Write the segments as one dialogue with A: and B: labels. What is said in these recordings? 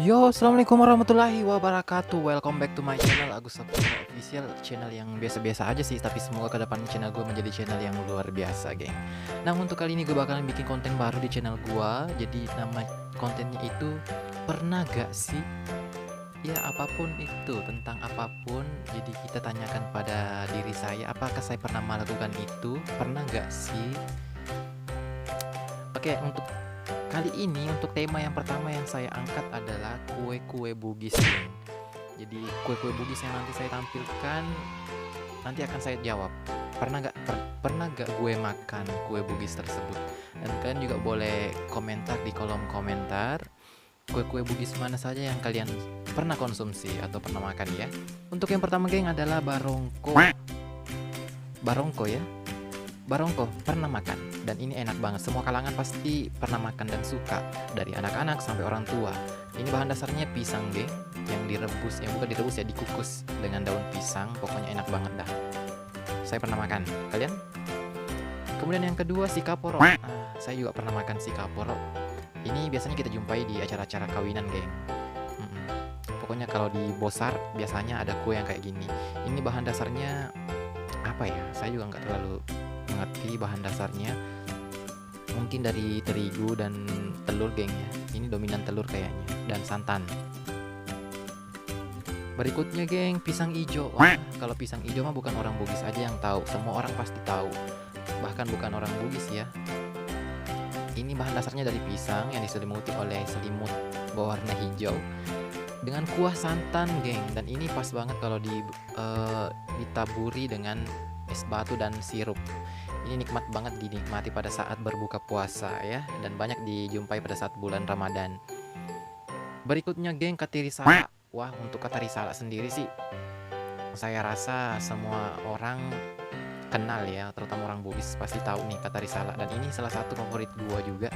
A: Yo, assalamualaikum warahmatullahi wabarakatuh. Welcome back to my channel Agus Saputra Official. Channel yang biasa-biasa aja sih, tapi semoga ke depan channel gue menjadi channel yang luar biasa, geng. Nah, untuk kali ini gue bakalan bikin konten baru di channel gue. Jadi nama kontennya itu pernah gak sih? Ya, apapun itu, tentang apapun. Jadi kita tanyakan pada diri saya, apakah saya pernah melakukan itu? Pernah gak sih? Oke, untuk kali ini, untuk tema yang pertama yang saya angkat adalah kue-kue Bugis, geng. Jadi kue-kue Bugis yang nanti saya tampilkan, nanti akan saya jawab, pernah gak gue makan kue Bugis tersebut? Dan kalian juga boleh komentar di kolom komentar kue-kue Bugis mana saja yang kalian pernah konsumsi atau pernah makan ya. Untuk yang pertama, geng, adalah barongko. Barongko ya. Barongko pernah makan, dan ini enak banget. Semua kalangan pasti pernah makan dan suka, dari anak-anak sampai orang tua. Ini bahan dasarnya pisang, geng, yang direbus, yang bukan direbus ya, dikukus dengan daun pisang. Pokoknya enak banget dah. Saya pernah makan, kalian? Kemudian yang kedua, si kaporo. Saya juga pernah makan si kaporo. Ini biasanya kita jumpai di acara-acara kawinan, geng. Pokoknya kalau di Bosar biasanya ada kue yang kayak gini. Ini bahan dasarnya apa ya? Saya juga nggak terlalu mengerti bahan dasarnya. Mungkin dari terigu dan telur, geng ya. Ini dominan telur kayaknya, dan santan. Berikutnya, geng, pisang ijo. Wah, kalau pisang ijo mah bukan orang Bugis aja yang tahu, semua orang pasti tahu. Bahkan bukan orang Bugis ya. Ini bahan dasarnya dari pisang yang diselimuti oleh selimut berwarna hijau dengan kuah santan, geng. Dan ini pas banget kalau ditaburi dengan es batu dan sirup. Ini nikmat banget dinikmati pada saat berbuka puasa ya, dan banyak dijumpai pada saat bulan Ramadan. Berikutnya, geng, katirisala. Wah, untuk katirisala sendiri sih saya rasa semua orang kenal ya, terutama orang Bugis pasti tahu nih katirisala, dan ini salah satu favorit gua juga.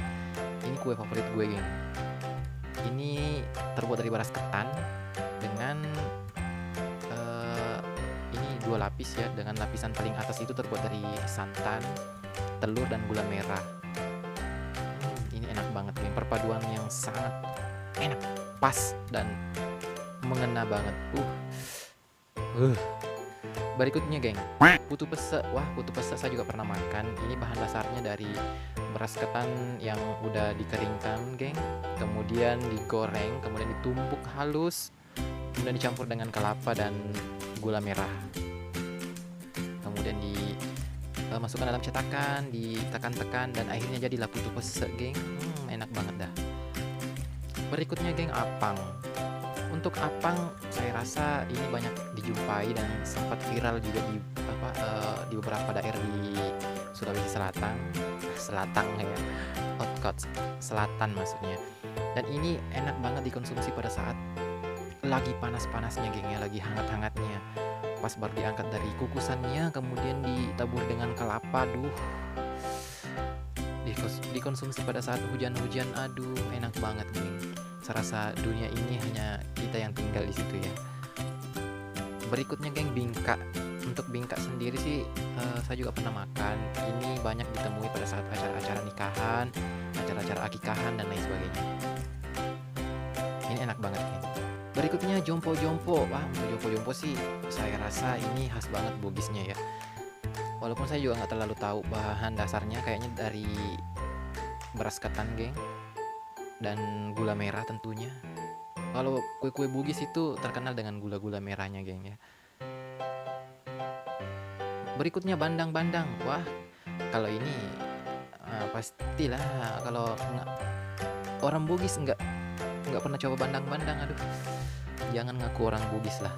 A: Ini kue favorit gue, geng. Ini terbuat dari beras ketan dengan dua lapis ya, dengan lapisan paling atas itu terbuat dari santan, telur, dan gula merah. Ini enak banget, geng. Perpaduan yang sangat enak, pas, dan mengena banget. Berikutnya, geng, putu pese. Wah, putu pese saya juga pernah makan. Ini bahan dasarnya dari beras ketan yang udah dikeringkan, geng. Kemudian digoreng, kemudian ditumbuk halus, kemudian dicampur dengan kelapa dan gula merah. Kemudian dimasukkan dalam cetakan, ditekan-tekan, dan akhirnya jadilah putu pese, geng. Enak banget dah. Berikutnya, geng, apang. Untuk apang saya rasa ini banyak dijumpai dan sempat viral juga di beberapa daerah di Sulawesi Selatan ya, outskirts selatan maksudnya. Dan ini enak banget dikonsumsi pada saat lagi panas-panasnya, geng ya, lagi hangat-hangatnya. Pas baru diangkat dari kukusannya, kemudian ditabur dengan kelapa. Dikonsumsi pada saat hujan-hujan. Enak banget, geng. Saya rasa dunia ini hanya kita yang tinggal di situ ya. Berikutnya, geng, bingka. Untuk bingka sendiri sih saya juga pernah makan. Ini banyak ditemui pada saat acara-acara nikahan, acara-acara akikahan, dan lain sebagainya. Ini enak banget, geng. Berikutnya, jompo-jompo. Wah, untuk jompo-jompo sih saya rasa ini khas banget Bugisnya ya. Walaupun saya juga nggak terlalu tahu bahan dasarnya, kayaknya dari beras ketan, geng, dan gula merah tentunya. Kalau kue-kue Bugis itu terkenal dengan gula-gula merahnya, geng ya. Berikutnya, bandang-bandang. Wah, kalau ini pastilah kalau orang Bugis nggak pernah coba bandang-bandang. Jangan ngaku orang Bugis lah.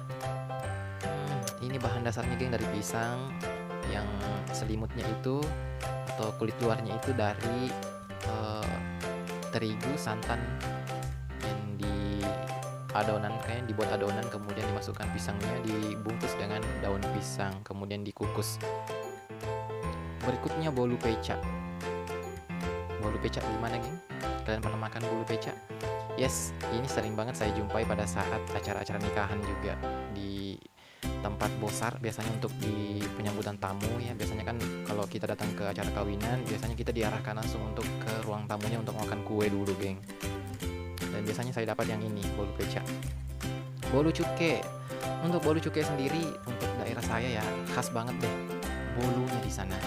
A: Ini bahan dasarnya, geng, dari pisang yang selimutnya itu atau kulit luarnya itu dari terigu, santan yang dibuat adonan, kemudian dimasukkan pisangnya, dibungkus dengan daun pisang, kemudian dikukus. Berikutnya, bolu peca. Bolu peca gimana, geng? Kalian pernah makan bolu peca? Yes, ini sering banget saya jumpai pada saat acara-acara nikahan juga di tempat bosar biasanya untuk di penyambutan tamu ya. Biasanya kan kalau kita datang ke acara kawinan, biasanya kita diarahkan langsung untuk ke ruang tamunya untuk makan kue dulu, geng. Dan biasanya saya dapat yang ini, bolu kecap. Bolu cuke. Untuk bolu cuke sendiri untuk daerah saya ya khas banget deh bolunya di sana.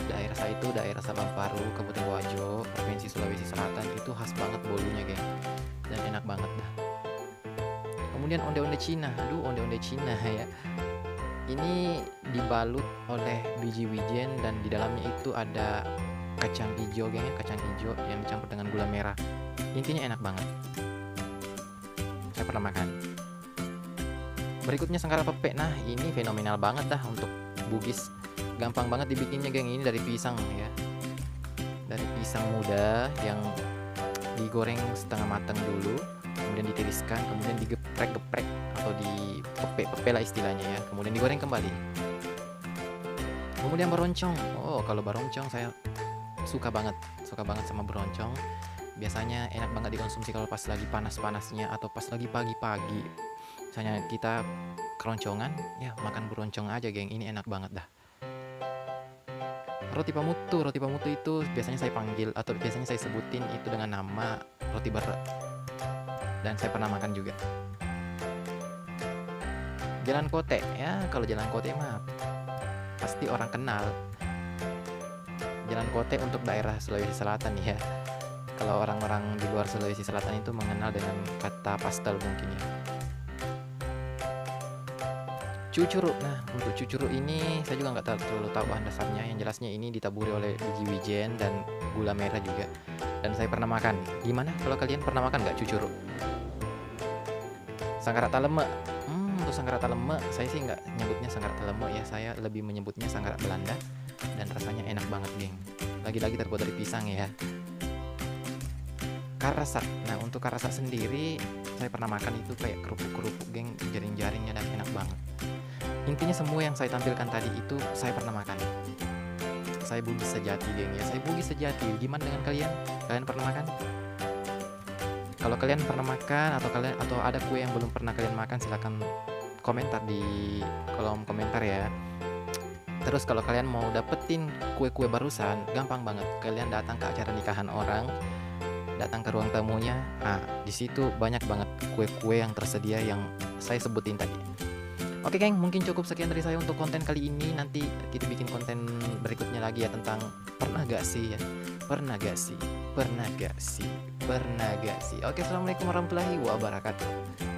A: Daerah saya itu daerah Sabang Paru, Kabupaten Wajo, Provinsi Sulawesi Selatan, itu khas banget bolunya, geng. Dan enak banget dah. Kemudian onde-onde Cina. Aduh, onde-onde Cina ya. Ini dibalut oleh biji wijen dan di dalamnya itu ada kacang hijau, geng, kacang hijau yang dicampur dengan gula merah. Intinya enak banget. Saya pernah makan. Berikutnya Sangkara Pepek. Nah, ini fenomenal banget dah untuk Bugis. Gampang banget dibikinnya, geng. Ini dari pisang ya. Dari pisang muda yang digoreng setengah matang dulu, kemudian ditiriskan, kemudian digeprek-geprek atau dipepek-pepek lah istilahnya ya, kemudian digoreng kembali. Kemudian baroncong. Oh, kalau baroncong saya suka banget sama baroncong. Biasanya enak banget dikonsumsi kalau pas lagi panas-panasnya atau pas lagi pagi-pagi. Misalnya kita keroncongan, ya makan baroncong aja, geng. Ini enak banget dah. Roti pamutu itu biasanya saya panggil atau biasanya saya sebutin itu dengan nama roti bere. Dan saya pernah makan juga. Jalan Kote ya, kalau Jalan Kote mah pasti orang kenal. Jalan Kote untuk daerah Sulawesi Selatan ya. Kalau orang-orang di luar Sulawesi Selatan itu mengenal dengan kata pastel mungkin ya. Cucuruk. Nah, untuk cucuruk ini saya juga nggak terlalu tahu bahan dasarnya. Yang jelasnya ini ditaburi oleh biji wijen dan gula merah juga. Dan saya pernah makan. Gimana kalau kalian pernah makan nggak cucuruk? Sangkara Taleme. Untuk Sangkara Taleme saya sih nggak nyebutnya Sangkara Taleme ya. Saya lebih menyebutnya Sangkara Belanda. Dan rasanya enak banget, geng. Lagi-lagi terbuat dari pisang ya. Karasak. Nah, untuk karasak sendiri saya pernah makan itu kayak kerupuk-kerupuk, geng, jaring-jaringnya dan enak banget. Intinya semua yang saya tampilkan tadi itu saya pernah makan. Saya Bugis sejati, geng ya. Saya Bugis sejati. Gimana dengan kalian? Kalian pernah makan? Kalau kalian pernah makan atau ada kue yang belum pernah kalian makan, silahkan komentar di kolom komentar ya. Terus kalau kalian mau dapetin kue-kue barusan, gampang banget. Kalian datang ke acara nikahan orang, datang ke ruang tamunya. Nah, di situ banyak banget kue-kue yang tersedia yang saya sebutin tadi. Oke, geng, mungkin cukup sekian dari saya untuk konten kali ini. Nanti kita bikin konten berikutnya lagi ya tentang pernah gak sih ya. Pernah gak sih? Oke, assalamualaikum warahmatullahi wabarakatuh.